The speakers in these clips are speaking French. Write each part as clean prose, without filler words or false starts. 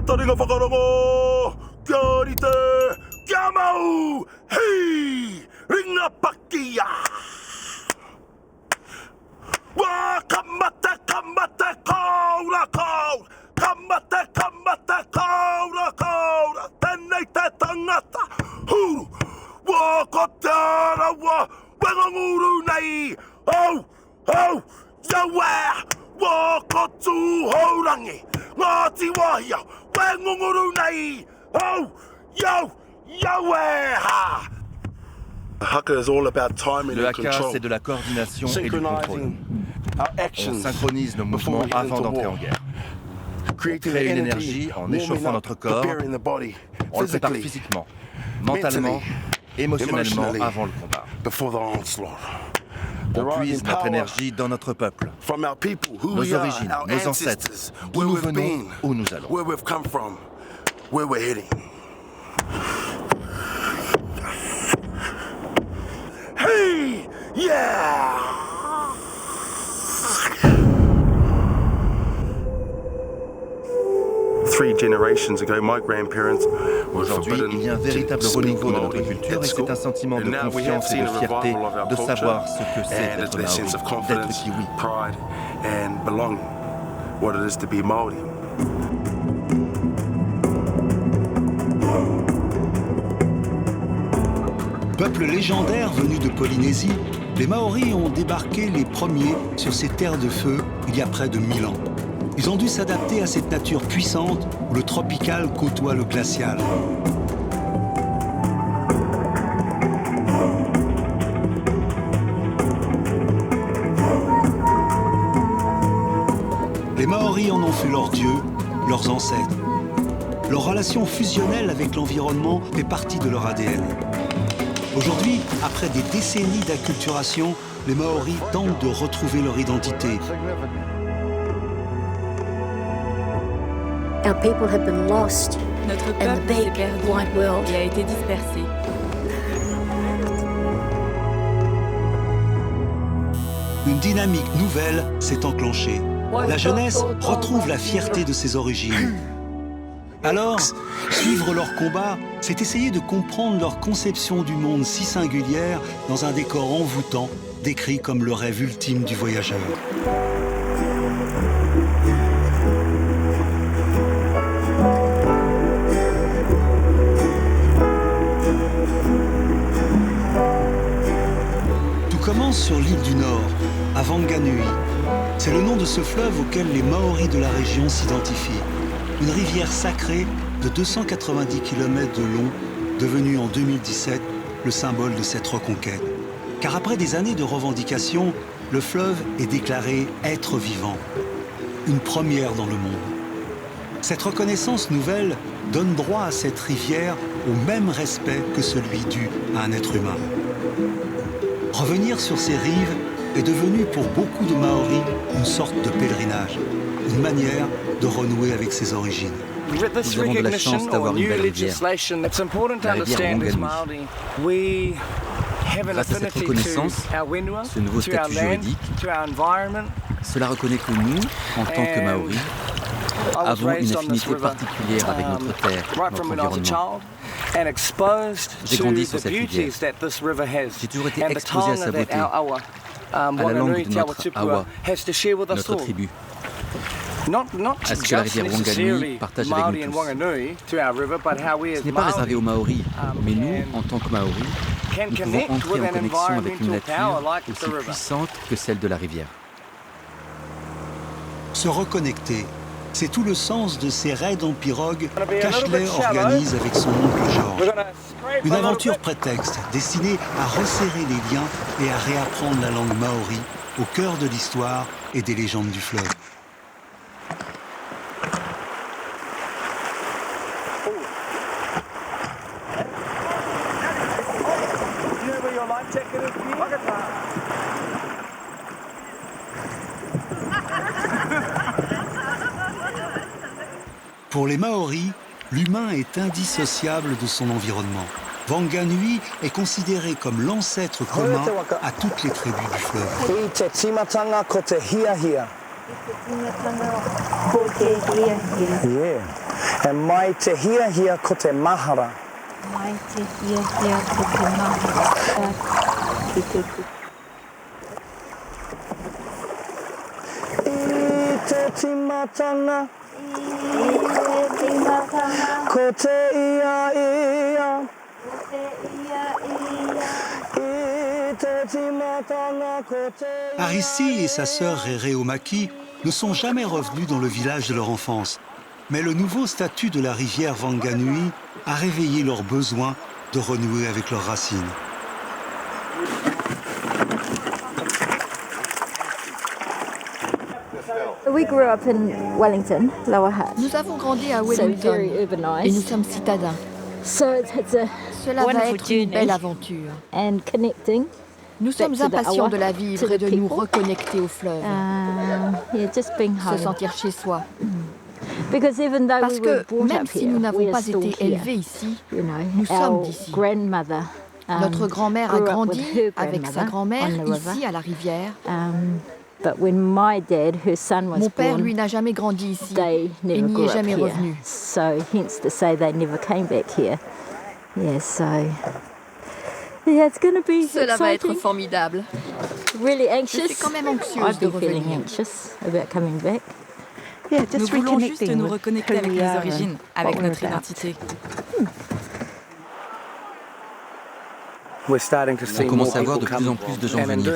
taringa whakarongo, kia rite, kia mau, hei, ringa pakia. Wā, kamate, kamate, kaura, kaura, kamate, kamate, kaura, kaura, tēnei te tangata, huru, wā, ko te ara, wā, wenganguru nei, au, au, yawe, wā, ko tū haurangi, ngāti wahia, wenganguru nei, au, yau, yawe, ha. Le haka, c'est de la coordination et du contrôle. On synchronise nos mouvements avant d'entrer en guerre. On crée une énergie en échauffant notre corps. On le prépare physiquement, mentalement, émotionnellement avant le combat. On puise notre énergie dans notre peuple, nos origines, nos ancêtres, d'où nous venons, où nous allons. Hey! Yeah! Aujourd'hui, il y a un véritable renouveau de notre culture et c'est un sentiment de confiance et de fierté de savoir ce que c'est d'être Maori, d'être Kiwi. Peuple légendaire venu de Polynésie, les Maoris ont débarqué les premiers sur ces terres de feu il y a près de 1000 ans. Ils ont dû s'adapter à cette nature puissante où le tropical côtoie le glacial. Les Maoris en ont fait leurs dieux, leurs ancêtres. Leur relation fusionnelle avec l'environnement fait partie de leur ADN. Aujourd'hui, après des décennies d'acculturation, les Maoris tentent de retrouver leur identité. Our people have been lost Notre in the peuple s'est big perdu wide world. et a été dispersé. Une dynamique nouvelle s'est enclenchée. La jeunesse retrouve la fierté de ses origines. Alors, suivre leur combat, c'est essayer de comprendre leur conception du monde si singulière dans un décor envoûtant, décrit comme le rêve ultime du voyageur. Tout commence sur l'île du Nord, à Wanganui. C'est le nom de ce fleuve auquel les Maoris de la région s'identifient. Une rivière sacrée de 290 km de long, devenue en 2017 le symbole de cette reconquête. Car après des années de revendications, le fleuve est déclaré être vivant. Une première dans le monde. Cette reconnaissance nouvelle donne droit à cette rivière au même respect que celui dû à un être humain. Revenir sur ces rives est devenu pour beaucoup de Maoris une sorte de pèlerinage, une manière de renouer avec ses origines. Nous avons de la chance d'avoir une belle rivière, la rivière Wanganui. Grâce à cette reconnaissance, ce nouveau statut juridique, cela reconnaît que nous, en tant que Maoris, avons une affinité particulière avec notre terre, notre environnement. J'ai grandi sur cette rivière. J'ai toujours été exposé à sa beauté, à la langue de notre awa, notre tribu. À ce que la rivière Wanganui partage avec nous tous. Ce n'est pas réservé aux Maoris, mais nous, en tant que Maoris, nous pouvons entrer en connexion avec une nature aussi puissante que celle de la rivière. Se reconnecter, c'est tout le sens de ces raids en pirogue qu'Ashley organise avec son oncle George. Une aventure prétexte destinée à resserrer les liens et à réapprendre la langue maori au cœur de l'histoire et des légendes du fleuve. Pour les Maoris, l'humain est indissociable de son environnement. Wanganui est considéré comme l'ancêtre commun à toutes les tribus du fleuve. Yeah. And mai te hia hia ko te mahara. Mai te hia hia ko te mahara. Ki te ku. I te timatanga. I te timatanga. Ko te ia ia. Ko te ia ia. I te timatanga ko te ia. Arissi et sa sœur Réré Omaki ne sont jamais revenus dans le village de leur enfance. Mais le nouveau statut de la rivière Wanganui a réveillé leur besoin de renouer avec leurs racines. We grew up in Wellington, Lower Hutt. Nous avons grandi à So Wellington very et nous urbanised. sommes citadins. So it's a Cela va wonderful être une journey. belle aventure. And connecting. Nous sommes to the impatients hour, de la to vivre the et de nous people. reconnecter au fleuve, Yeah, just being se home. sentir chez soi. Because even though Parce we were que brought même up si here, nous n'avons we are pas still été here. élevés ici, You know, nous sommes our d'ici. grandmother. Notre grand-mère a grew up grandi with her avec sa grandmother grand-mère on the river. ici à la rivière. But when my dad, her son was Mon père, born, lui, n'a jamais grandi ici they et never n'y grew est up jamais here. revenu. So hence to say they never came back here. Yeah, so yeah, it's going to be Cela va être exciting. formidable. Really Je anxious. suis quand même anxieuse I'd de be feeling revenir. anxious about coming back. Nous voulons juste nous reconnecter avec nos origines, avec notre identité. On commence à voir de plus en plus de gens venir.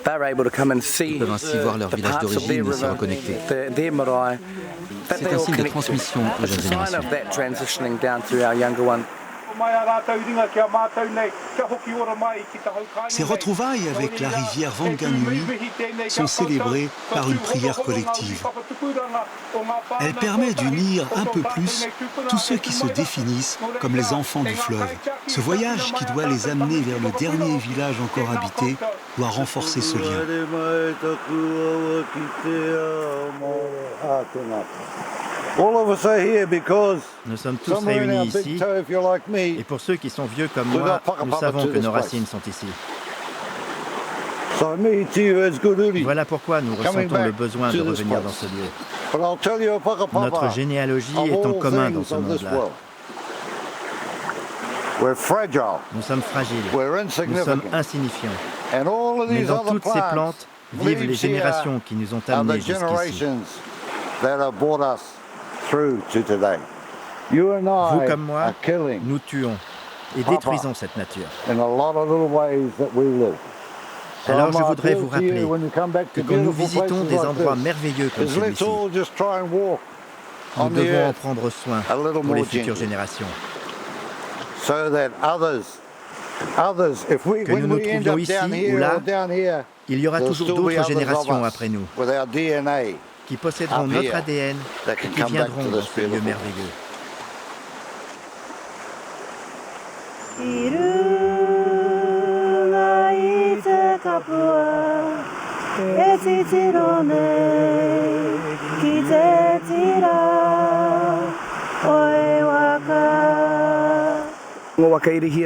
Ils peuvent ainsi voir leur village d'origine et se reconnecter. C'est un signe de transmission aux jeunes générations. Ces retrouvailles avec la rivière Wanganui sont célébrées par une prière collective. Elle permet d'unir un peu plus tous ceux qui se définissent comme les enfants du fleuve. Ce voyage qui doit les amener vers le dernier village encore habité doit renforcer ce lien. Nous sommes tous réunis ici, et pour ceux qui sont vieux comme moi, nous savons que nos racines sont ici. Voilà pourquoi nous ressentons le besoin de revenir dans ce lieu. Notre généalogie est en commun dans ce monde-là. Nous sommes fragiles, nous sommes insignifiants. Mais dans toutes ces plantes vivent les générations qui nous ont amenés jusqu'ici. Vous comme moi, nous tuons et détruisons cette nature. Alors je voudrais vous rappeler que quand nous visitons des endroits merveilleux comme celui-ci, nous devons en prendre soin pour les futures générations. Que nous nous trouvions ici ou là, il y aura toujours d'autres générations après nous qui posséderont notre ADN et qui viendront dans ce lieu merveilleux.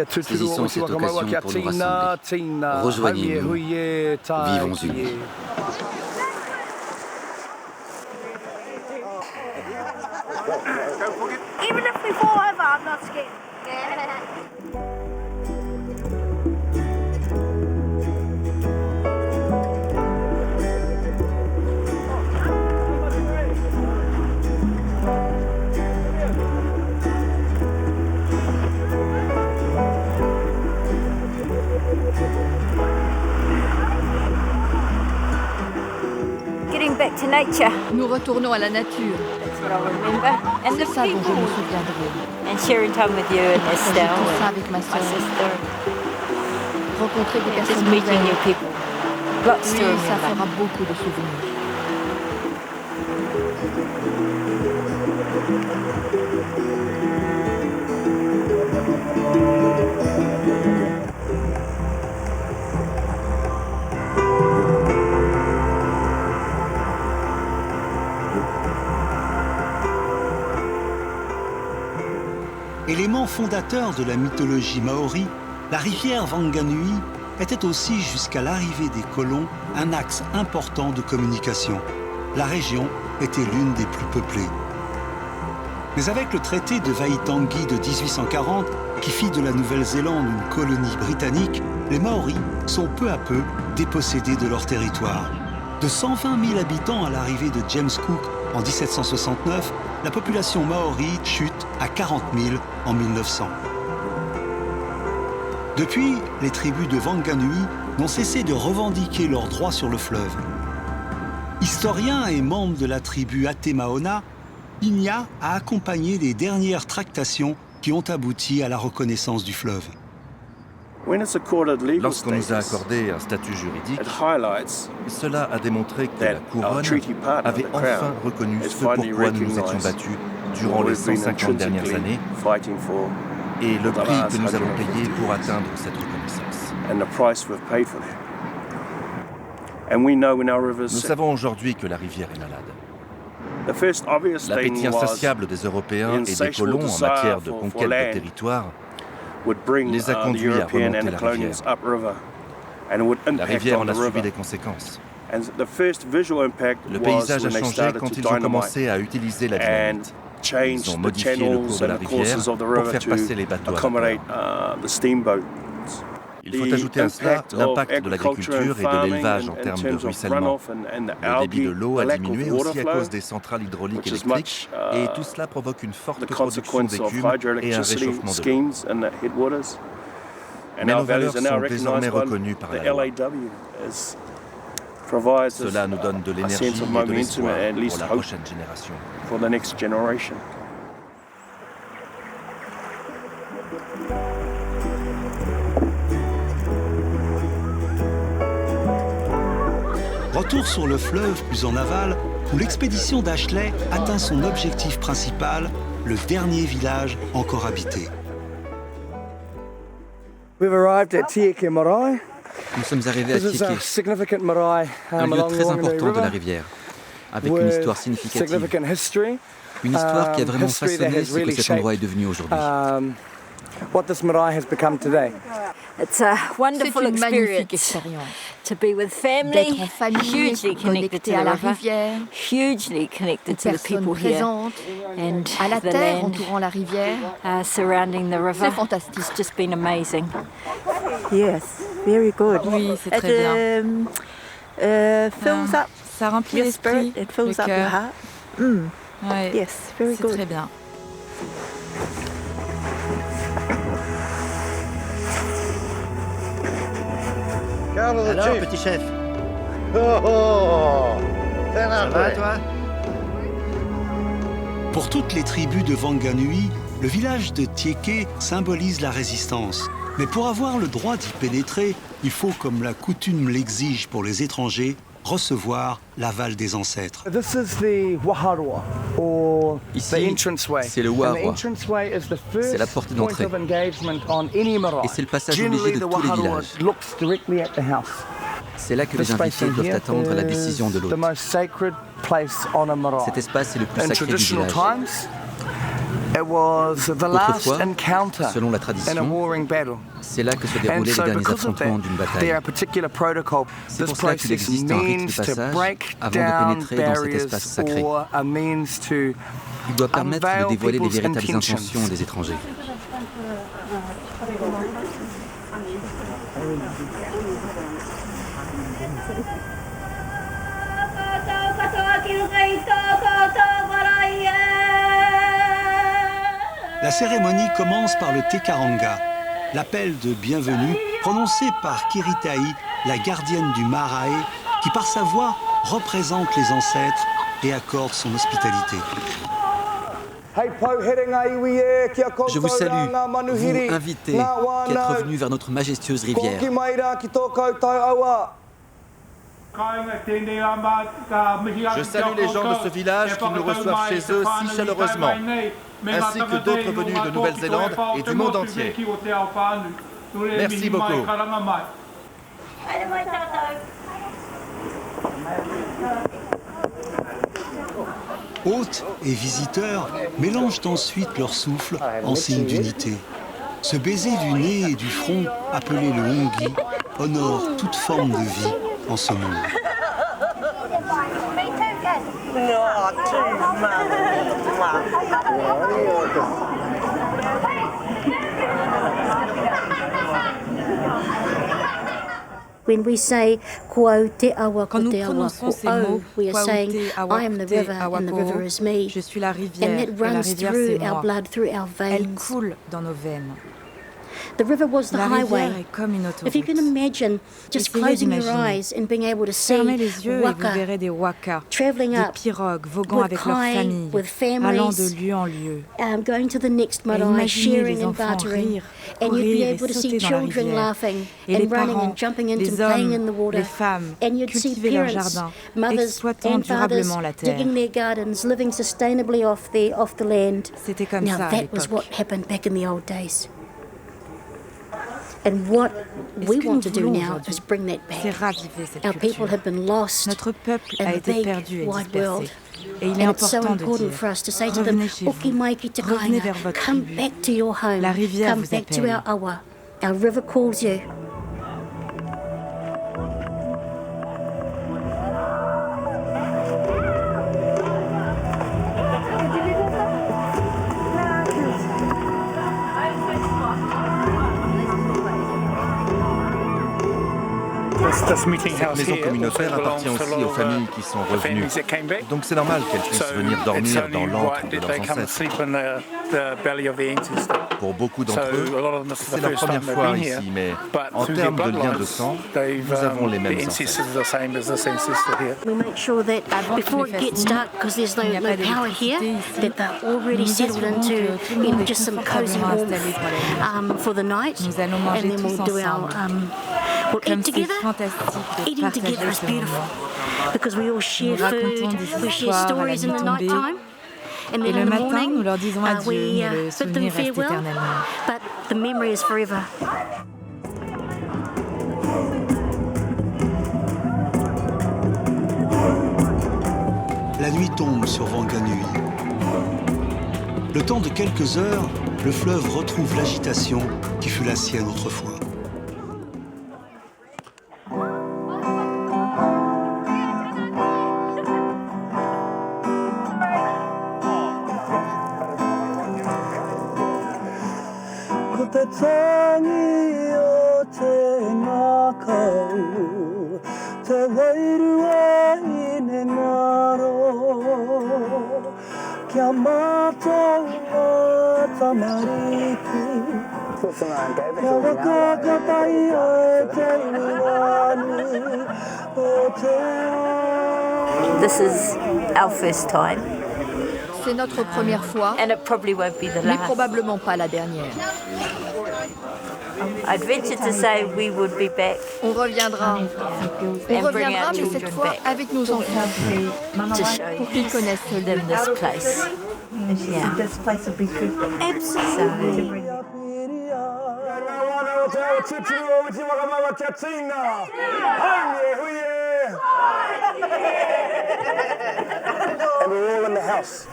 Saisissons cette occasion pour nous rassembler. Rejoignez-nous, vivons unis. Even if we fall over, I'm not scared. Getting back to nature. Nous retournons à la nature. That's what I remember. And the C'est ça dont je me people. souviendrai. And sharing time with you and Partager Estelle tout ça and avec ma my soeur. sister. Rencontrer des And just personnes meeting new nouvelles. people. Lots Oui, to ça remember. fera beaucoup de souvenirs. Élément fondateur de la mythologie maori, la rivière Wanganui était aussi jusqu'à l'arrivée des colons un axe important de communication. La région était l'une des plus peuplées. Mais avec le traité de Waitangi de 1840, qui fit de la Nouvelle-Zélande une colonie britannique, les Maoris sont peu à peu dépossédés de leur territoire. De 120 000 habitants à l'arrivée de James Cook en 1769, la population maori chute à 40 000 en 1900. Depuis, les tribus de Wanganui n'ont cessé de revendiquer leurs droits sur le fleuve. Historien et membre de la tribu Atemaona, Inya a accompagné les dernières tractations qui ont abouti à la reconnaissance du fleuve. Lorsqu'on nous a accordé un statut juridique, cela a démontré que la couronne avait enfin reconnu ce pourquoi nous nous étions battus durant les 150 dernières années et le prix que nous avons payé pour atteindre cette reconnaissance. Nous savons aujourd'hui que la rivière est malade. L'appétit insatiable des Européens et des colons en matière de conquête de territoire les a conduits à remonter la rivière. La rivière en a subi les conséquences. Le paysage a changé quand ils ont commencé à utiliser la dynamite. Ils ont modifié le cours de la rivière pour faire passer les bateaux à vapeur. Il faut ajouter à cela l'impact de l'agriculture et de l'élevage en termes de ruissellement. Le débit de l'eau a diminué aussi à cause des centrales hydrauliques électriques et tout cela provoque une forte production d'écume et un réchauffement de l'eau. Mais nos valeurs sont désormais reconnues par la loi. Cela nous donne de l'énergie et de l'espoir pour la prochaine génération. Retour sur le fleuve plus en aval, où l'expédition d'Ashley atteint son objectif principal, le dernier village encore habité. We've arrived at Tieke Marae. Nous sommes arrivés à Tieke, un lieu très important de la rivière, avec une histoire significative, une histoire qui a vraiment façonné ce que cet endroit est devenu aujourd'hui. It's a wonderful C'est une magnifique experience expérience. to be with family, D'être en famille, hugely connected to connecté à the la river, rivière, hugely connected aux to the personnes people here, présentes, and à la the terre land entourant la rivière. Surrounding the river. C'est fantastique. It's just been amazing. Yes, very good. Oui, c'est très bien. Fills up Ça remplit your l'esprit, spirit, it fills le up your cœur. heart. Ouais, Yes, very c'est good. très bien. Alors, petit chef, ça va, toi? Pour toutes les tribus de Wanganui, le village de Tieke symbolise la résistance. Mais pour avoir le droit d'y pénétrer, il faut, comme la coutume l'exige pour les étrangers, recevoir l'aval des ancêtres. This is the Waharua, or Ici, the entranceway. c'est le And the Waharua. entranceway is the first C'est la porte point d'entrée. of engagement on any marae. Et c'est le passage Generally, obligé de the tous les Waharua villages. looks directly at the house. C'est là que This les space invités in doivent here attendre la décision de is the l'hôte. most sacred place on a marae. Cet espace est le plus In sacré du traditional village. times, it was the last Autrefois, encounter selon la in a tradition, warring battle. c'est là que se And déroulaient so les derniers because of affrontements that, d'une there bataille. are particular protocol. C'est This pour cela qu'il process existe un rite de means to passage break avant de down pénétrer dans cet barriers espace sacré. or a means to Il doit permettre de unveil dévoiler les people's véritables intentions. intentions des étrangers. La cérémonie commence par le Tekaranga, l'appel de bienvenue prononcé par Kiritai, la gardienne du Marae, qui par sa voix représente les ancêtres et accorde son hospitalité. Je vous salue, vous invités, qui êtes revenus vers notre majestueuse rivière. Je salue les gens de ce village qui nous reçoivent chez eux si chaleureusement, ainsi que d'autres venus de Nouvelle-Zélande et du monde entier. Merci beaucoup. Hôtes et visiteurs mélangent ensuite leur souffle en signe d'unité. Ce baiser du nez et du front, appelé le hongi, honore toute forme de vie en ce monde. When we say Ko te awa Quand ko nous te awa prononçons ces ko mots, we are Kwao saying te awa I am the te river awa and the ko, river is me. je suis la And rivière that et la runs rivière through c'est our moi. blood, through our Elle veins. coule dans nos veines. The river was the La rivière highway. est comme une autoroute. If you can imagine just Essayez closing your d'imaginer. eyes and being able to see Fermez les yeux et vous waka verrez des wakas, traveling des up pirogues voguant with avec leurs kai, familles, with allant de families, lieu en lieu. going to the next Et marae, imaginez sharing les and enfants bartering, rire, and you'd be courir et able to see sauter dans la children rivière. laughing Et les and running parents, and jumping into les and playing in hommes, the water, les femmes, and you'd see cultiver leur parents, jardin, mothers exploitant and fathers durablement la terre. digging their gardens, living sustainably off the land. C'était comme Now ça à that was l'époque. what happened back in the old days. And what Et we ce que want nous to do voulons now aujourd'hui, is bring that c'est back. raviver cette Our people culture. have been lost Notre peuple in a the été big perdu et wide dispersé. world. Et il est And it's so important de important dire, for us to say to them, revenez chez Oki vous, mai ki te revenez kāinga, vers votre come tribu. back to your home, La rivière come vous back to appelle. our awa. Our river calls you. Cette maison communautaire appartient aussi aux familles qui sont revenues. Donc c'est normal qu'elles puissent venir dormir dans l'antre de leurs ancêtres. Pour beaucoup d'entre eux, c'est leur première fois ici, mais en termes de lien de sang, nous avons les mêmes ancêtres. We make sure that before it gets dark, because there's no power here, that they're already settled into just some cozy warmth for the night. Nous allons And manger then we'll tous do our ensemble. we'll Comme eat c'est together. fantastique de Eating together partager is ce beautiful moment. because we all share Nous racontons food, des we share histoires à la stories in nuit the tombée. night time. And Et then le in the matin, morning, nous leur disons adieu, we mais le bid them souvenir reste farewell, éternellement. but the memory is forever. La nuit tombe sur Wanganui. Le temps de quelques heures, le fleuve retrouve l'agitation qui fut la sienne autrefois. This is our first time. C'est notre première fois, And it probably won't be the mais last. probablement pas la dernière. I'd venture to say we would be back On reviendra. and On bring reviendra, our mais cette children fois back avec nos enfants, to show pour qu'ils connaissent ce lieu. them this place. Yeah. This place would be good. Absolutely. And we're all in the house.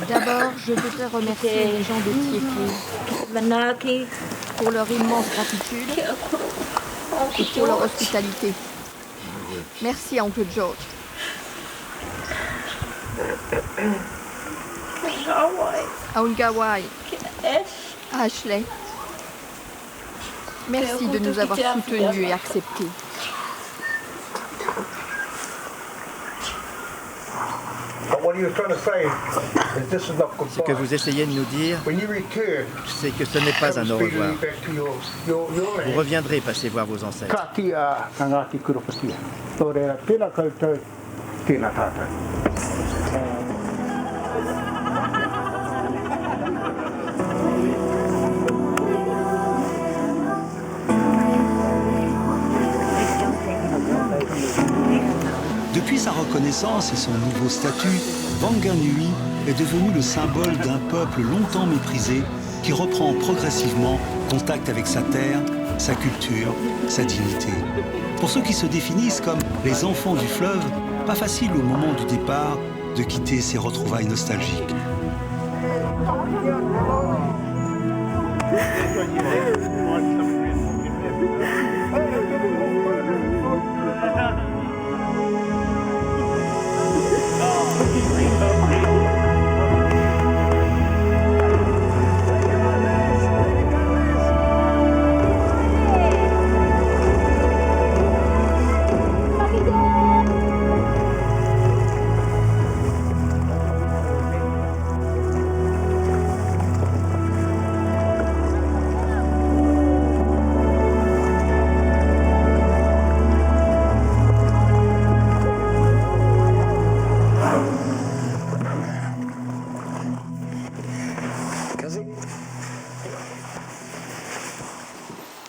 D'abord, je voudrais remercier les gens de Tieke pour leur immense gratitude et pour leur hospitalité. Merci, Oncle George. Aungawai, Ashley, merci de nous avoir soutenus et acceptés. Ce que vous essayez de nous dire, c'est que ce n'est pas un au revoir. Vous reviendrez passer voir vos ancêtres. Depuis sa reconnaissance et son nouveau statut, Wanganui est devenu le symbole d'un peuple longtemps méprisé qui reprend progressivement contact avec sa terre, sa culture, sa dignité. Pour ceux qui se définissent comme les enfants du fleuve, pas facile au moment du départ de quitter ces retrouvailles nostalgiques.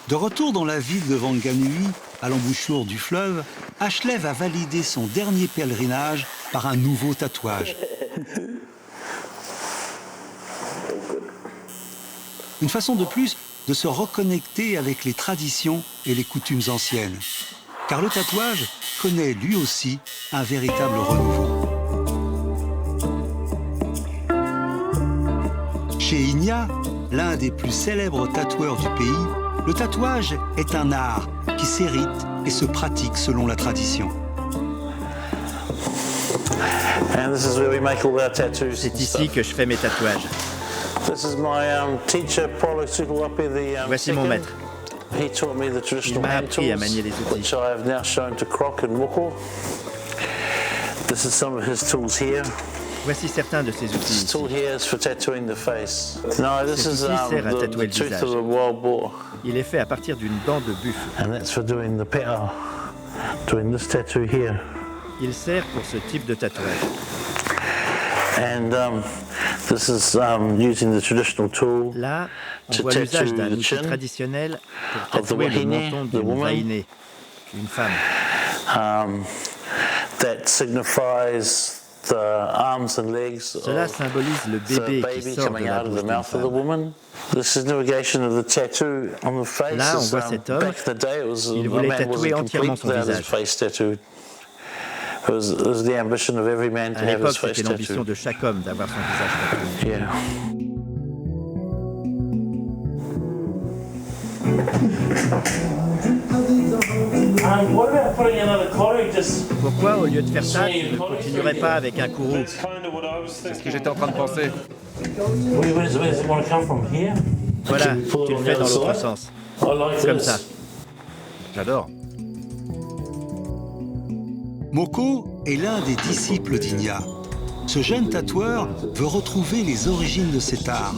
De retour dans la ville de Wanganui, à l'embouchure du fleuve, Ashley va valider son dernier pèlerinage par un nouveau tatouage. Une façon de plus de se reconnecter avec les traditions et les coutumes anciennes. Car le tatouage connaît lui aussi un véritable renouveau. Chez Inya, l'un des plus célèbres tatoueurs du pays, le tatouage est un art qui s'hérite et se pratique selon la tradition. C'est ici que je fais mes tatouages. Voici mon maître. Il m'a appris à manier les outils. Voici certains de ces outils. Cet outil sert à tatouer le visage. Il est fait à partir d'une dent de buffle. Il sert pour ce type de tatouage. Là, on voit l'usage d'un outil traditionnel pour tatouer le menton d'une vaïné, une femme. Cela symbolise le bébé qui sort de la bouche d'une femme. Là, on voit cet homme. Il voulait tatouer entièrement son visage. À l'époque, c'était l'ambition de chaque homme d'avoir son visage tatoué. Pourquoi, au lieu de faire ça, tu ne continuerais pas avec un courroux? C'est ce que j'étais en train de penser. Voilà, tu le fais dans l'autre sens. Comme ça. J'adore. Moko est l'un des disciples d'Inya. Ce jeune tatoueur veut retrouver les origines de cet art,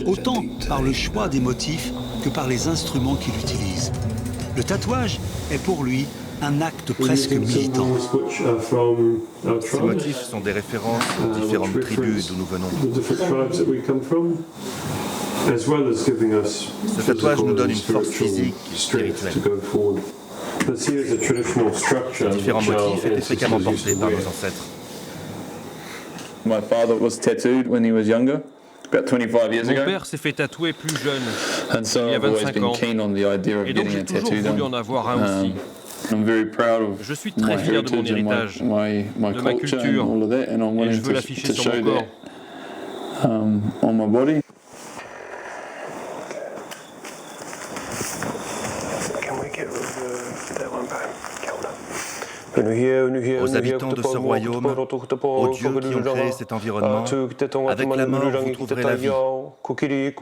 autant par le choix des motifs que par les instruments qu'il utilise. Le tatouage est pour lui un acte presque militant. Ces motifs sont des références aux différentes tribus d'où nous venons. Ce tatouage nous donne une force physique et spirituelle. Ces différents motifs étaient fréquemment portés par nos ancêtres. My father was tattooed when he was younger, about 25 years ago. Mon père s'est fait tatouer plus jeune, And so il y a I've always 25 been ans. keen on the idea of Et donc getting a j'ai toujours tattoo voulu done. en avoir un aussi. I'm very proud of Je suis très my fier de mon heritage and héritage, my de ma culture and culture, all of that, and I'm et willing je veux to l'afficher sur show mon corps. that on my body. Aux habitants de ce royaume, aux dieux qui ont créé cet environnement, avec la mort, vous trouverez la vie.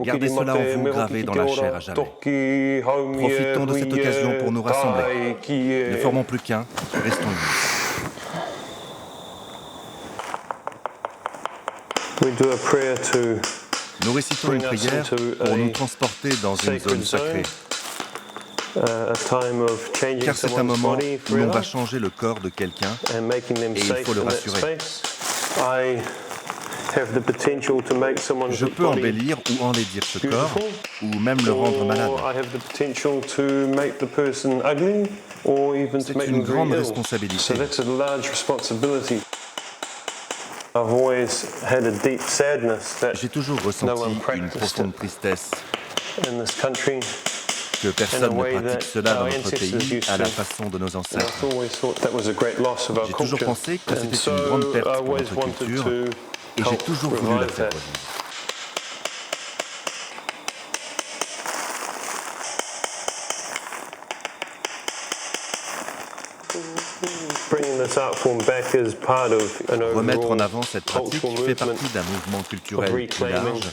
Gardez cela en vous gravé dans la chair à jamais. Profitons de cette occasion pour nous rassembler. Ne formons plus qu'un, restons unis. Nous récitons une prière pour nous transporter dans une zone sacrée. Car c'est un moment où l'on va changer le corps de quelqu'un et il faut le rassurer. Je peux embellir ou enlaidir ce corps ou même le rendre malade. C'est une grande responsabilité. J'ai toujours ressenti une profonde tristesse que personne ne pratique cela dans notre pays à la façon de nos ancêtres. J'ai toujours pensé que c'était une grande perte pour notre culture et j'ai toujours voulu la faire revivre. Remettre en avant cette pratique fait partie d'un mouvement culturel plus large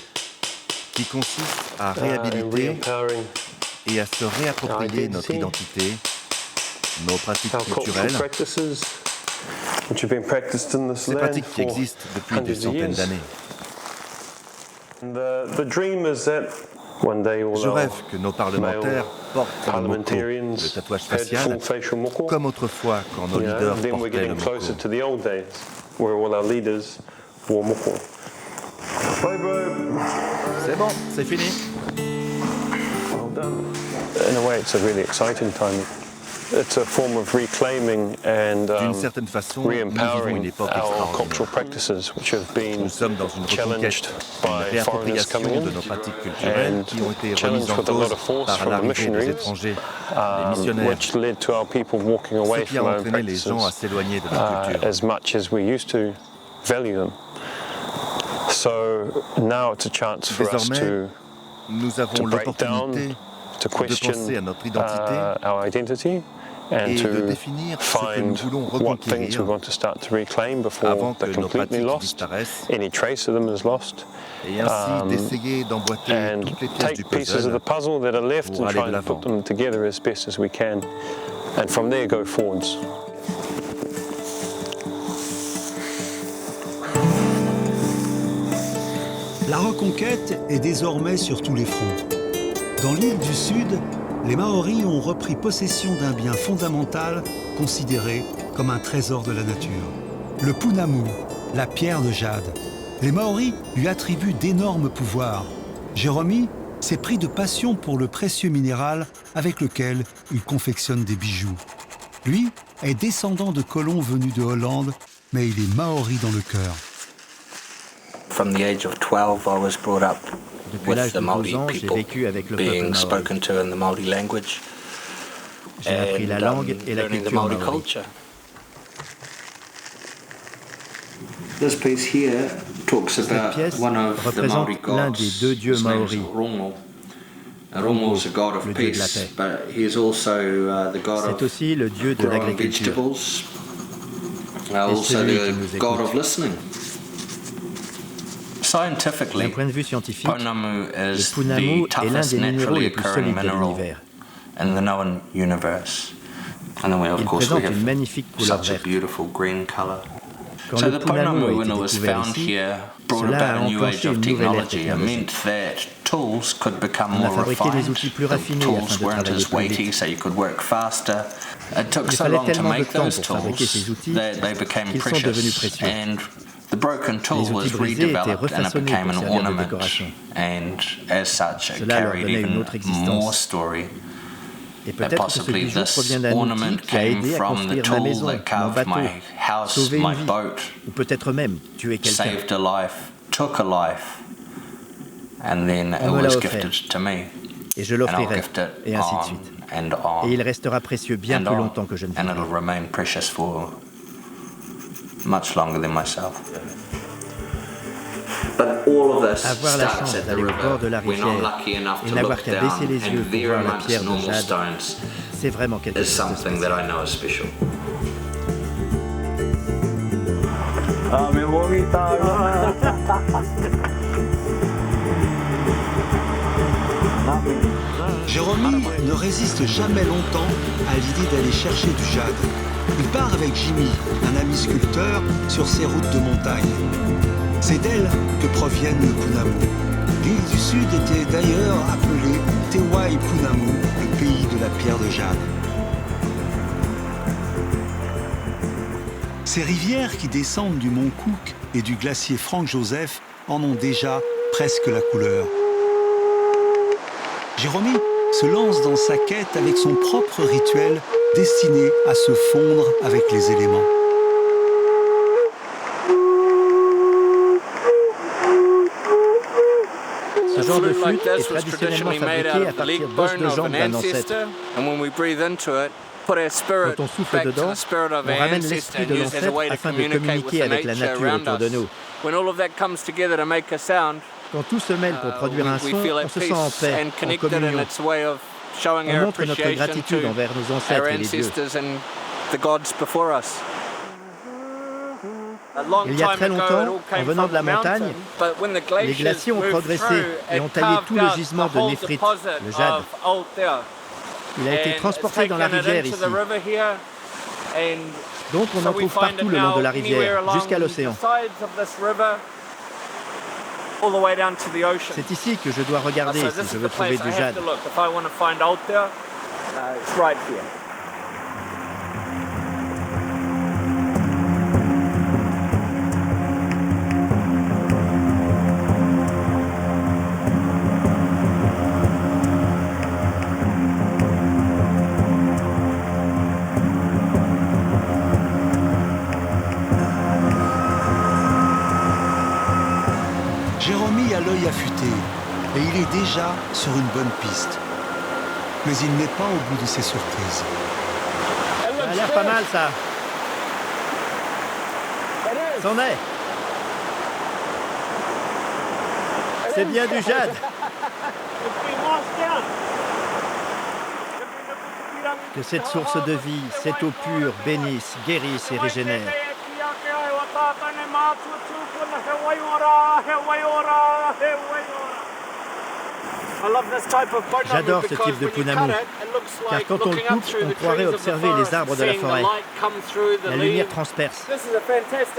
qui consiste à réhabiliter et à se réapproprier notre identité, nos pratiques culturelles, ces pratiques qui existent depuis des centaines d'années. Je rêve que nos parlementaires portent le moko, le tatouage facial, comme autrefois quand nos leaders portaient le moko. C'est bon, c'est fini. in a way, it's a really exciting time. It's a form of reclaiming and re-empowering our cultural practices, which have been challenged by foreigners coming in and challenged with a lot of force from the missionaries, which led to our people walking away from our own practices as much as we used to value them. So now it's a chance for us to break down, to question our identity, and to find what things we want to start to reclaim before they're completely lost, any trace of them is lost, and take pieces of the puzzle that are left and try and put them together as best as we can, and from there go forwards. La reconquête est désormais sur tous les fronts. Dans l'île du Sud, les Maoris ont repris possession d'un bien fondamental considéré comme un trésor de la nature. Le punamu, la pierre de jade. Les Maoris lui attribuent d'énormes pouvoirs. Jérôme s'est pris de passion pour le précieux minéral avec lequel il confectionne des bijoux. Lui est descendant de colons venus de Hollande, mais il est Maori dans le cœur. From the age of 12, I was brought up with the Maori people being spoken to in the Maori language and learning the Maori culture. This piece here talks about one of the Maori gods. His name is Rongo. Rongo is a god of peace, but he is also the god of growing vegetables, also the god of listening. Scientifically, Pounamu is the toughest naturally occurring mineral in the known universe. And then of course we have such a beautiful green color. So the Pounamu, when it was found here, brought about a new age of technology. It meant that tools could become more refined. The tools weren't as weighty, so you could work faster. It took so long to make those tools that they became precious. And the broken tool was redeveloped and it became an ornament, and as such it carried even more story. And possibly this ornament came from the tool that carved my house, my boat, saved a life, took a life, and then it was gifted to me. And I'll gift it on and on and on, and it'll remain precious for much longer than myself. But all of this starts at the river. We're not lucky enough to look down, and there amongst normal stones is something that I know is special. Jérôme ne résiste jamais longtemps à l'idée d'aller chercher du jade. Il part avec Jimmy, un ami sculpteur, sur ses routes de montagne. C'est d'elle que proviennent les Pounamu. L'île du Sud était d'ailleurs appelée Te Wai Pounamu, le pays de la pierre de jade. Ces rivières qui descendent du mont Cook et du glacier Frank Joseph en ont déjà presque la couleur. Jérôme se lance dans sa quête avec son propre rituel destiné à se fondre avec les éléments. Ce genre de flûte est traditionnellement fabriqué à partir d'os de jambe d'un ancêtre. Quand on souffle dedans, on ramène l'esprit de l'ancêtre afin de communiquer avec la nature autour de nous. Quand tout se mêle pour produire un son, on se sent en paix, en communion. On montre notre gratitude envers nos ancêtres et les dieux. Il y a très longtemps, en venant de la montagne, les glaciers ont progressé et ont taillé tout le gisement de néphrite, le jade. Il a été transporté dans la rivière ici. Donc on en trouve partout le long de la rivière, jusqu'à l'océan. C'est ici que je dois regarder si je veux trouver du jade. Punamui a l'œil affûté et il est déjà sur une bonne piste. Mais il n'est pas au bout de ses surprises. Ça a l'air pas mal, ça. C'en est. C'est bien du jade. Que cette source de vie, cette eau pure, bénisse, guérisse et régénère. J'adore ce type de punamou, car quand on le coupe, on croirait observer les arbres de la forêt. La lumière transperce.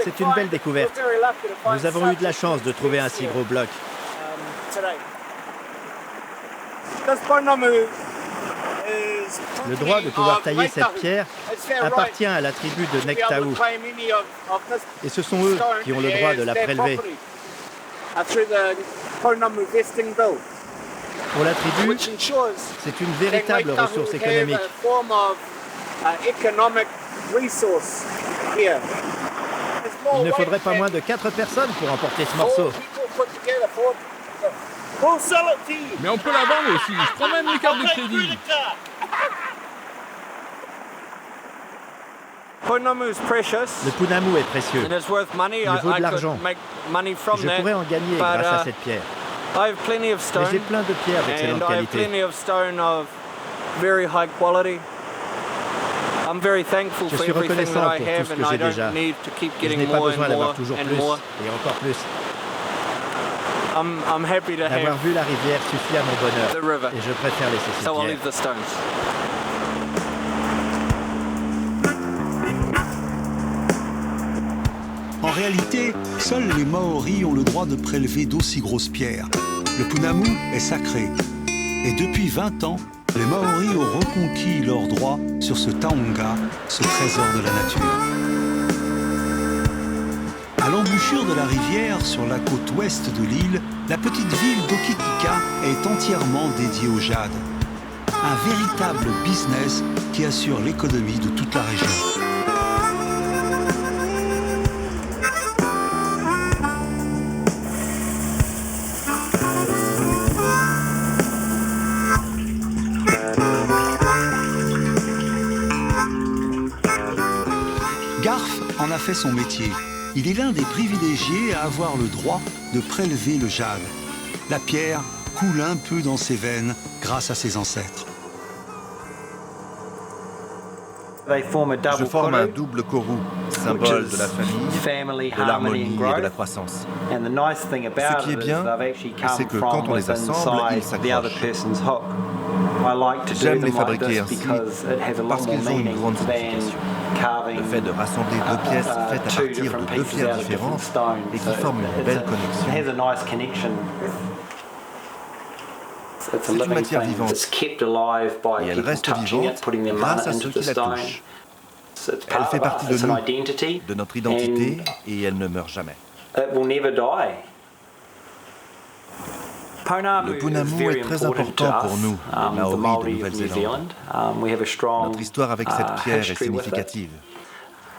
C'est une belle découverte. Nous avons eu de la chance de trouver un si gros bloc. Le droit de pouvoir tailler cette pierre appartient à la tribu de Nektaou. Et ce sont eux qui ont le droit de la prélever. Pour la tribu, c'est une véritable ressource économique. Il ne faudrait pas moins de 4 personnes pour emporter ce morceau. Mais on peut la vendre aussi, je prends même les cartes de crédit. Le punamou est précieux. Il vaut de l'argent. Je pourrais en gagner grâce à cette pierre. Mais j'ai plein de pierres d'excellente qualité. Je suis reconnaissant pour tout ce que j'ai déjà. Je n'ai pas besoin d'avoir toujours plus et encore plus. D'avoir vu la rivière suffit à mon bonheur et je préfère laisser ces pierres. En réalité, seuls les Maoris ont le droit de prélever d'aussi grosses pierres. Le punamou est sacré. Et depuis 20 ans, les Maoris ont reconquis leurs droits sur ce taonga, ce trésor de la nature. À l'embouchure de la rivière, sur la côte ouest de l'île, la petite ville d'Okitika est entièrement dédiée au jade. Un véritable business qui assure l'économie de toute la région. Garf en a fait son métier. Il est l'un des privilégiés à avoir le droit de prélever le jade. La pierre coule un peu dans ses veines grâce à ses ancêtres. Je forme un double koru, symbole de la famille, de l'harmonie et de la croissance. Ce qui est bien, c'est que quand on les assemble, ils s'accrochent. J'aime les fabriquer ainsi parce qu'ils ont une grande signification. Le fait de rassembler deux pièces faites à partir de deux pierres différentes et qui forment une belle connexion. C'est une matière vivante et elle reste vivante grâce à ceux qui la touchent. Elle fait partie de nous, de notre identité et elle ne meurt jamais. Le punamou est très important pour nous, les Maoris de Nouvelle-Zélande. Notre histoire avec cette pierre est significative.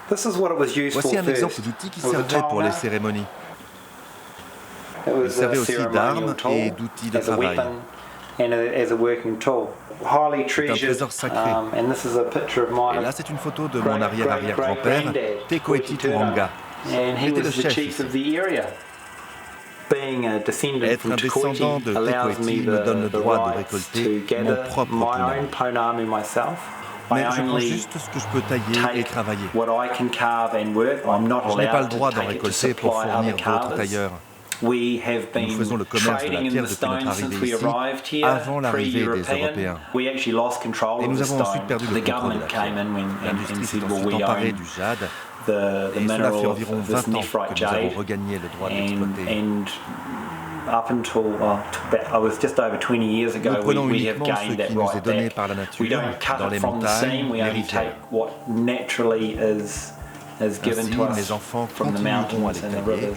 Voici un exemple d'outil qui servait pour les cérémonies. Il servait aussi d'armes et d'outils de travail. C'est un trésor sacré. Et là, c'est une photo de mon arrière-arrière-grand-père, Tekoeti Turanga. Il était le chef ici. Être un descendant de Tekoeti me donne le droit de récolter mon propre punamou. Mais je prends juste ce que je peux tailler et travailler. Je n'ai pas le droit d'en récolter pour fournir d'autres tailleurs. Nous faisons le commerce de la pierre depuis notre arrivée ici, avant l'arrivée des Européens. Et nous avons ensuite perdu le contrôle de la pierre. L'industrie s'est ensuite emparée du jade, et cela fait environ 20 ans que nous avons regagné le droit d'exploiter. Nous prenons uniquement ce qui nous est donné par la nature, dans les montagnes, les rivières. Ainsi, mes enfants continueront à les tailler,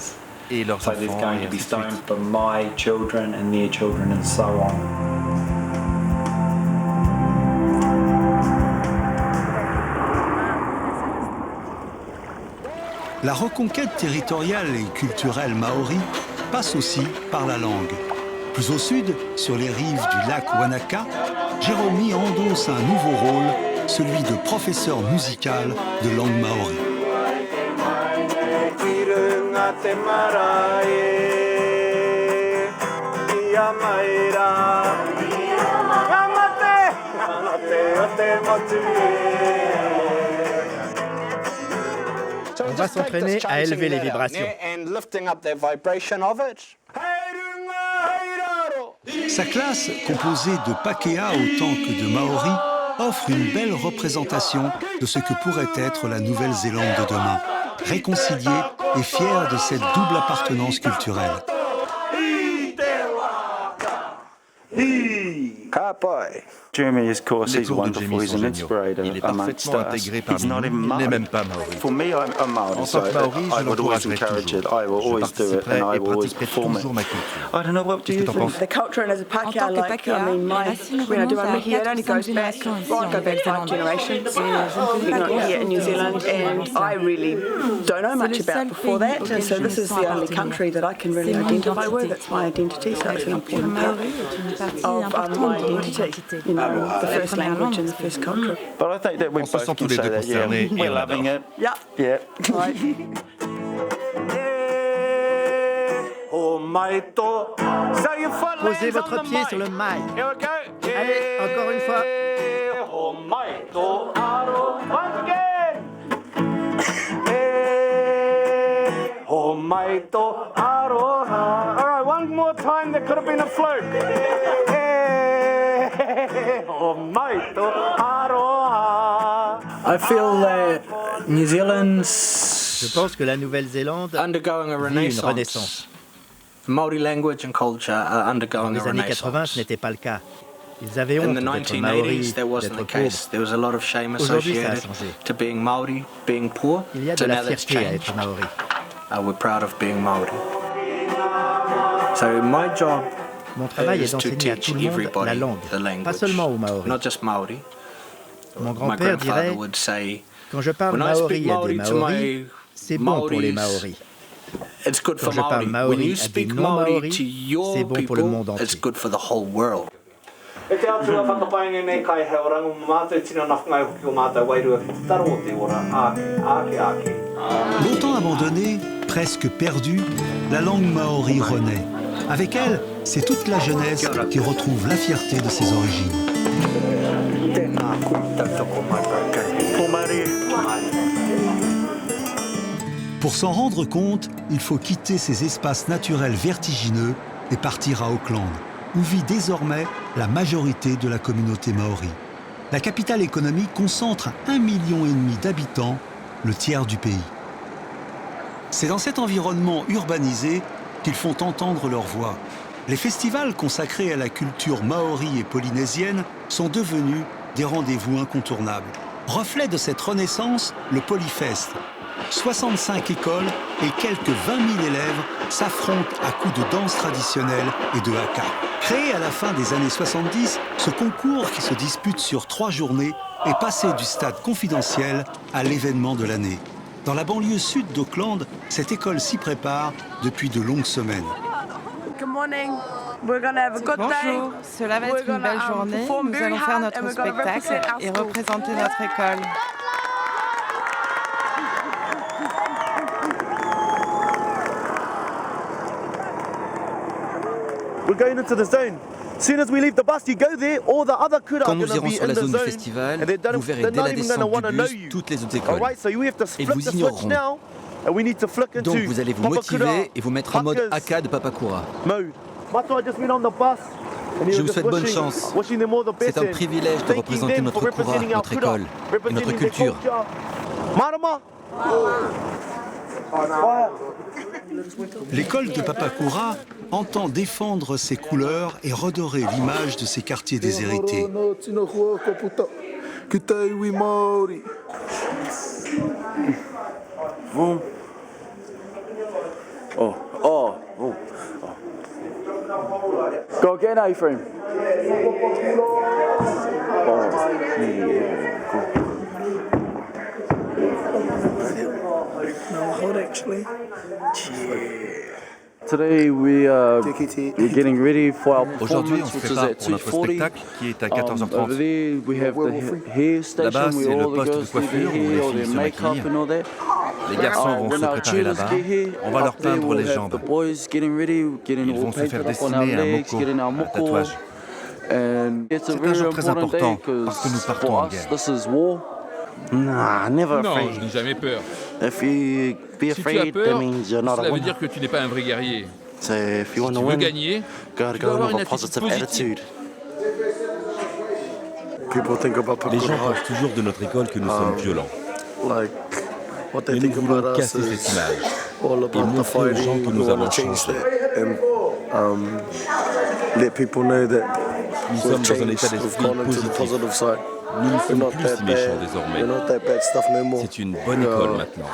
et leurs enfants, et ainsi de suite. La reconquête territoriale et culturelle maori passe aussi par la langue. Plus au sud, sur les rives du lac Wanaka, Jérôme endosse un nouveau rôle, celui de professeur musical de langue maori. On va s'entraîner à élever les vibrations. Sa classe, composée de Pākehā autant que de Maori, offre une belle représentation de ce que pourrait être la Nouvelle-Zélande de demain, réconciliée et fière de cette double appartenance culturelle. Jeremy, of course, he's wonderful. He's an inspirator. Il est parfaitement intégré parmi nous. Il n'est même pas Maori. For me, I'm Maori, so I would always encourage it. I will always do it, and I will always perform it. I don't know, what do you think? The culture and as a Pākehā, like, I mean, when I do my mihi, it only goes back, I go back 5 generations. Here in New Zealand, and I really don't know much about before that, and so this is the only country that I can really identify with. It's my identity, so it's an important part of my identity. You know, the first language and the first culture. But I think that we both can say that, yeah, we're loving it. Yeah. Yeah. Right. Posez votre pied sur le mic. Allez, encore une fois. All right, one more time. There could have been a fluke. I feel that New Zealand's Je pense que la Nouvelle-Zélande undergoing a vit une renaissance. Maori language and culture are undergoing a renaissance. Dans les années 80, ce n'était pas le cas. Ils avaient honte d'être Maori, d'être pauvres. There was a lot of shame Aujourd'hui, ça a associated changé. to being Maori, being poor. Il y a de So la now that's fierté à changed. être Maori. We're proud of being Maori. So my job Mon travail est is to d'enseigner à teach tout le monde everybody la langue, the language, pas seulement aux Maoris. not just Maori. Mon My grand-père grandfather dirait, would say, quand je parle when I speak Maori à des Maori to Maoris, my c'est bon pour les Maoris, Maoris. it's good for Quand je parle Maori. When Maori you à des speak Maori non-Maoris, to your c'est bon pour le people, monde entier. it's good for the whole world. E te atua whakapainga nei kai hea o rangu mātou tina nafngai hoki o mātou wairua ki te taro o te ora ake. Longtemps abandonnée, presque perdue, la langue maori renaît. Avec elle, c'est toute la jeunesse qui retrouve la fierté de ses origines. Pour s'en rendre compte, il faut quitter ces espaces naturels vertigineux et partir à Auckland, où vit désormais la majorité de la communauté maori. La capitale économique concentre 1,5 million d'habitants, le tiers du pays. C'est dans cet environnement urbanisé qu'ils font entendre leur voix. Les festivals consacrés à la culture maori et polynésienne sont devenus des rendez-vous incontournables. Reflet de cette renaissance, le Polyfest. 65 écoles et quelques 20 000 élèves s'affrontent à coups de danse traditionnelle et de haka. Créé à la fin des années 70, ce concours qui se dispute sur 3 journées est passé du stade confidentiel à l'événement de l'année. Dans la banlieue sud d'Auckland, cette école s'y prépare depuis de longues semaines. Good morning. We're gonna have a good day. Bonjour, cela va être une belle journée. Nous allons faire notre spectacle et représenter notre école. We're going into the zone. As soon as we leave the bus, you go there. All the other kura Quand are nous going to irons be sur in la the zone du zone, festival, and vous verrez dès la descente du bus toutes les autres écoles. All right, so you have to Et flip vous the switch ignoreront. now, and we need to flick into Donc vous allez vous motiver et vous mettre en mode haka de Papakura. mode. Mato, I just been on the bus. And he Je was vous just souhaite bonne wishing- chance. wishing them all the best C'est un and privilège de thanking représenter them notre for kura, representing our notre kura, école et notre representing their culture. culture. Marama. L'école de Papakura entend défendre ses couleurs et redorer l'image de ses quartiers déshérités. Go get an A-frame. No, hold actually. Yeah. Today we're getting ready for our Aujourd'hui, on performance, se which is prépare at pour notre 2:40. spectacle qui est à Over 14h30. there we have the hair station Là-bas, c'est where le all the poste de girls do their coiffure où les hair, all filles their se makeup maquillent. and all that. Les garçons vont When se our préparer cheerleaders là-bas. get here, On va leur up there peindre we'll les have jambes. the boys getting ready, getting Ils all vont se faire painted up on our dessiner un legs, moko, getting our un moko. tatouage. And it's a C'est un very jour très important day important parce que nous partons for en us, guerre. this is war. Nah, never Non, afraid. je n'ai jamais peur. If you be Si tu as afraid, that peur, means you're not a cela veut winner. dire que tu n'es pas un vrai guerrier. So if you Si want tu to veux win, gagner, gotta tu go dois in avoir with une a positive attitude attitude. Les gens pensent toujours de notre école que nous sommes violents. Mais nous voulons casser cette image et montrer aux gens que nous avons changé. Nous sommes dans un état d'esprit positif. Nous ne sommes plus si méchants désormais. C'est une bonne école maintenant.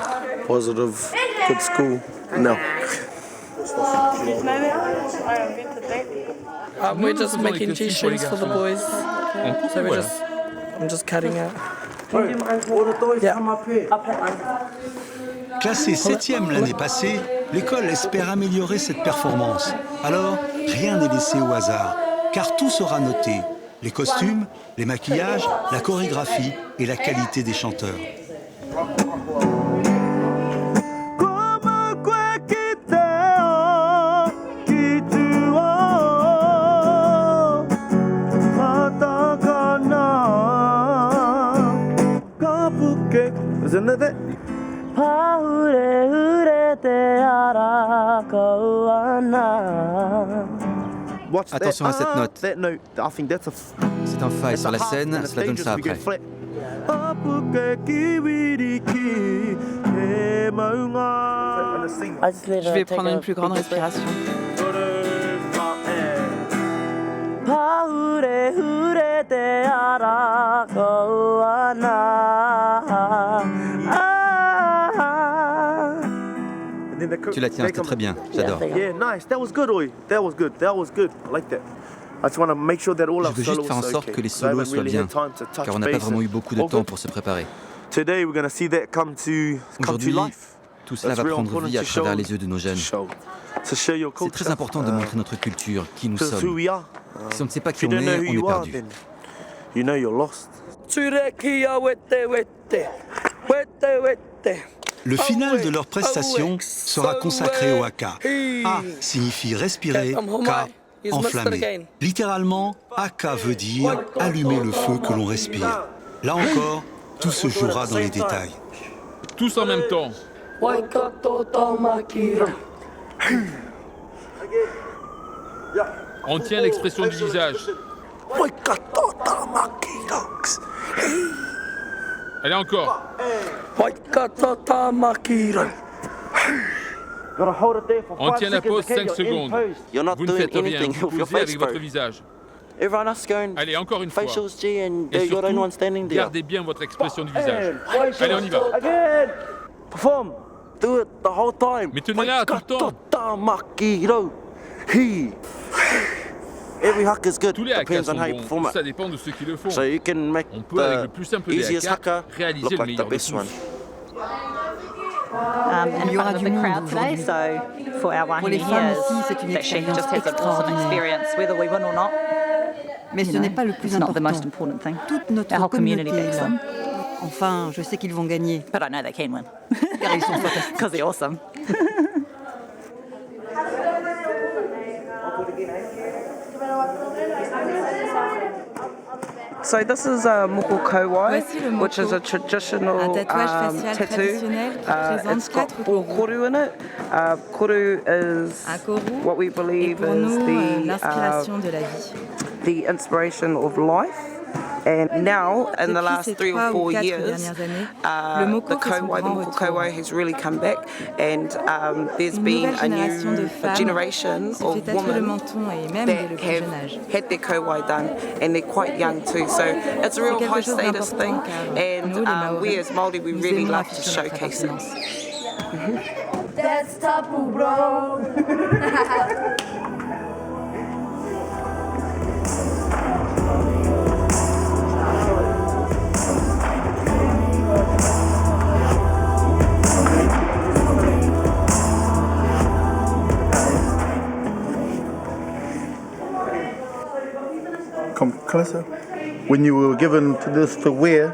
We're just making t-shirts for the boys. So I'm just cutting out. Classée 7e l'année passée, l'école espère améliorer cette performance. Alors, rien n'est laissé au hasard, car tout sera noté. Les costumes, les maquillages, la chorégraphie et la qualité des chanteurs. Isn't it? Attention à cette note. That note, I think that's a C'est un fa et sur la scène, cela donne ça après. Je vais prendre une plus grande respiration. Tu la tiens, c'était très bien, j'adore. Yeah, nice. That was good, Oi. That was good. That was good. I like that. I just want to make sure that all Je our veux juste solos faire en are sorte okay. que les So I solos haven't soient really bien, had time to touch car on n'a pas base vraiment eu and- beaucoup de all temps good. pour se préparer. Today we're going to see that come to Aujourd'hui, life. tout cela That's va real prendre important vie à to travers show- les yeux de nos jeunes. To show your C'est culture. très important de montrer notre culture, qui nous Because who sommes. we are. Si on ne sait pas If qui you on don't know est, who on you est are, perdu. then you know you're lost. Le final de leur prestation sera consacré au haka. A signifie respirer, K enflammer. Littéralement, haka veut dire allumer le feu que l'on respire. Là encore, tout se jouera dans les détails. Tous en même temps. On tient l'expression du visage. Allez encore. On tient la pause 5 secondes. Vous ne faites rien, vous posez avec votre visage. Allez, encore une fois. Et surtout, gardez bien votre expression du visage. Allez, on y va. Perform. Do it the whole time. Mais tenez-la tout le temps. Every haka is good. Tous les hakas Depends sont on how you bons, perform it. ça dépend de ceux qui le font. So you can make On peut, avec le the plus simple des easiest hakas, haka réaliser look le like meilleur the de best tous. one. Il y aura du monde aujourd'hui. Pour les femmes ici, c'est une expérience extraordinaire. Mais ce n'est pas le plus important. Toute notre communauté est là. Enfin, je sais qu'ils vont gagner. Car ils sont fantastiques. So this is a moko kowai, which is a traditional tattoo. It's got 4 koru in it. Koru is what we believe is the inspiration of life. And now, in the last 3 or 4 years, the moko kowai has really come back, and there's been a new generation of women that have had their kowai done, and they're quite young too. So it's a real high status thing, and we as Māori, we really love to showcase it. That's tapu, bro. When you were given this to wear,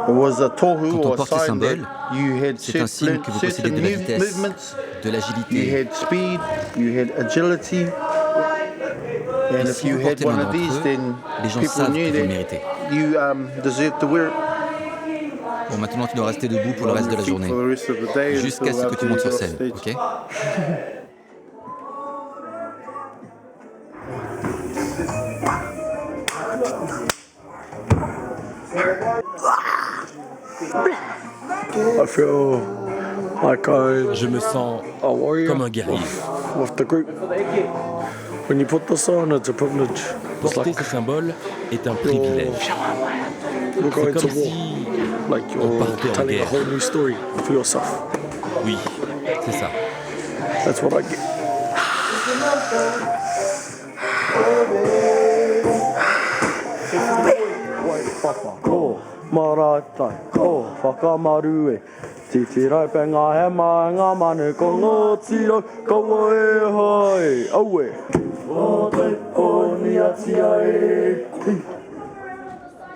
it was a tohu Quand on or a porte ce sign symbole, that you had c'est un signe que vous possédez de la vitesse, de you l'agilité. had speed, you had agility. And Et if si you vous had portez one l'un of d'entre these, eux, then les gens people savent que knew vous le that méritez. you deserved to wear it. Bon, maintenant tu dois rester debout pour le reste de la journée, jusqu'à ce que tu montes sur scène, ok? I feel like Je me sens comme un guerrier. with the group. When you put this on, it's a privilege. It's Porter ce symbole est un privilège. you're going to comme war. si Like on you're partait en telling a guerre. whole new story for yourself. Oui, c'est ça. That's what I get. Maratai, ko whakamarue. Titirai pe ngā hema, ngā manu ko ngō tiro, ko e hoi, aue. O te o ni atia e.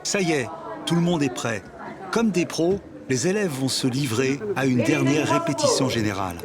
Ça y est, tout le monde est prêt. Comme des pros, les élèves vont se livrer à une dernière répétition générale.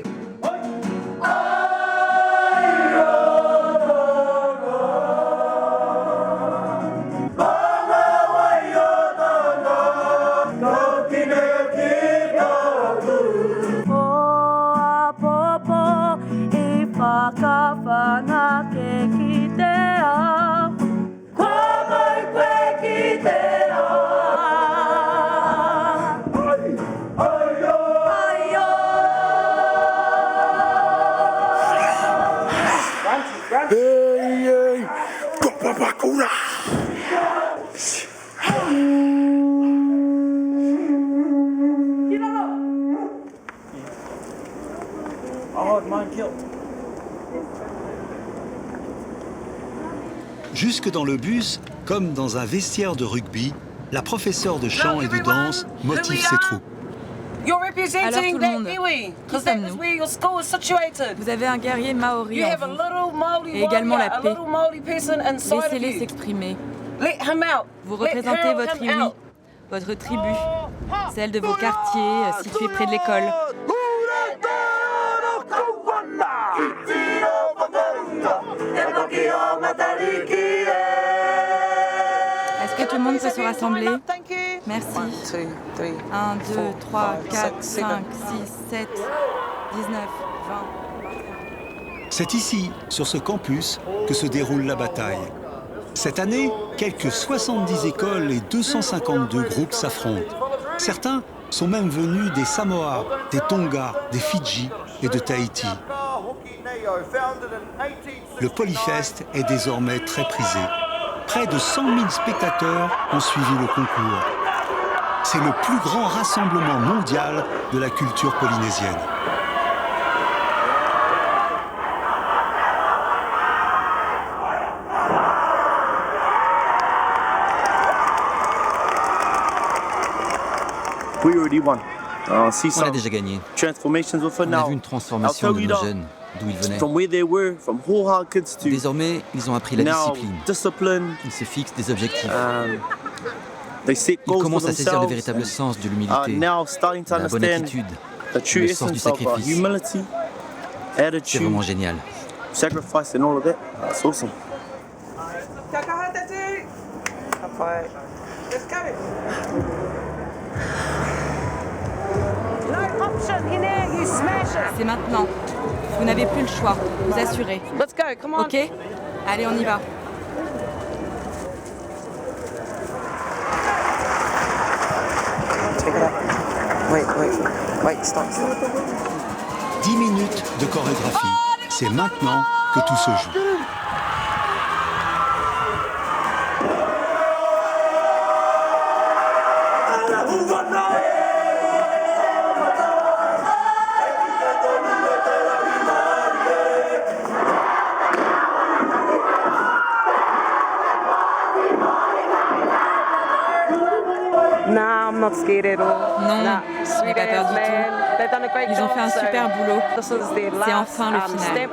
Jusque dans le bus, comme dans un vestiaire de rugby, la professeure de chant et de danse motive ses troupes. Alors tout le monde, qui sommes-nous? Vous avez un guerrier maori en vous, et également la paix. Laissez-les s'exprimer. Vous représentez votre iwi, votre tribu, celle de vos quartiers situés près de l'école. Est-ce que tout le monde peut se rassembler? Merci. 1, 2, 3, 4, 5, 6, 7, 19, 20. C'est ici, sur ce campus, que se déroule la bataille. Cette année, quelques 70 écoles et 252 groupes s'affrontent. Certains sont même venus des Samoa, des Tonga, des Fidji et de Tahiti. Le Polyfest est désormais très prisé. Près de 100 000 spectateurs ont suivi le concours. C'est le plus grand rassemblement mondial de la culture polynésienne. We already won. On a déjà gagné. On a vu une transformation de nos jeunes, d'où ils venaient. Désormais, ils ont appris la discipline. Ils se fixent des objectifs. Ils commencent à saisir le véritable sens de l'humilité, la bonne attitude, le sens du sacrifice. C'est vraiment génial. Sacrifice and all of that. That's awesome. C'est maintenant. Vous n'avez plus le choix. Vous assurez. Let's go, come on. Ok? Allez, on y va. Wait, stop. 10 minutes de chorégraphie. C'est maintenant que tout se joue. Nah, I'm not scared at all. Non, je n'ai pas peur du tout. Ils ont fait un super boulot. C'est enfin le final.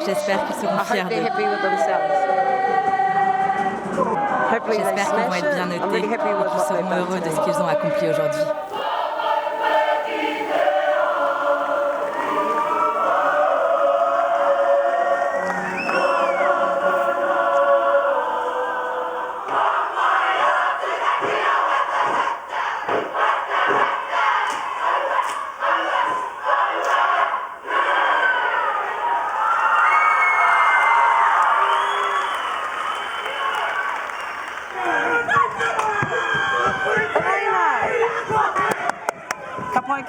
J'espère qu'ils seront fiers d'eux. J'espère qu'ils vont être bien notés et qu'ils seront heureux de ce qu'ils ont accompli aujourd'hui.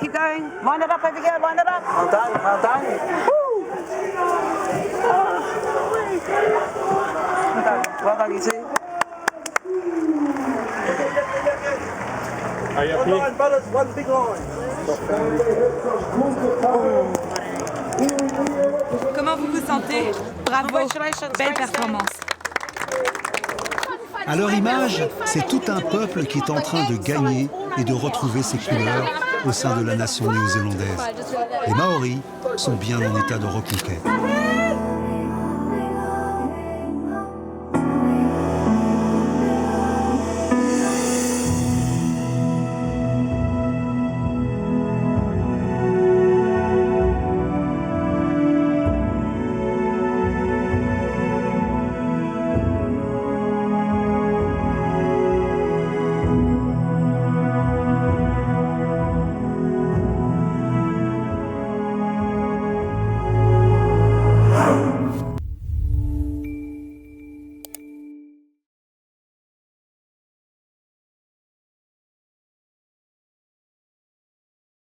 Keep going. Line it up over here. Line it up. Well done. Well done. Woo. Well done. Well done, you two. Are you happy? One line, brothers. One big line. Comment vous vous sentez? Bravo. Belle performance. À leur image, c'est tout un peuple qui est en train de gagner et de retrouver ses couleurs au sein de la nation néo-zélandaise. Les Maoris sont bien en état de reconquête.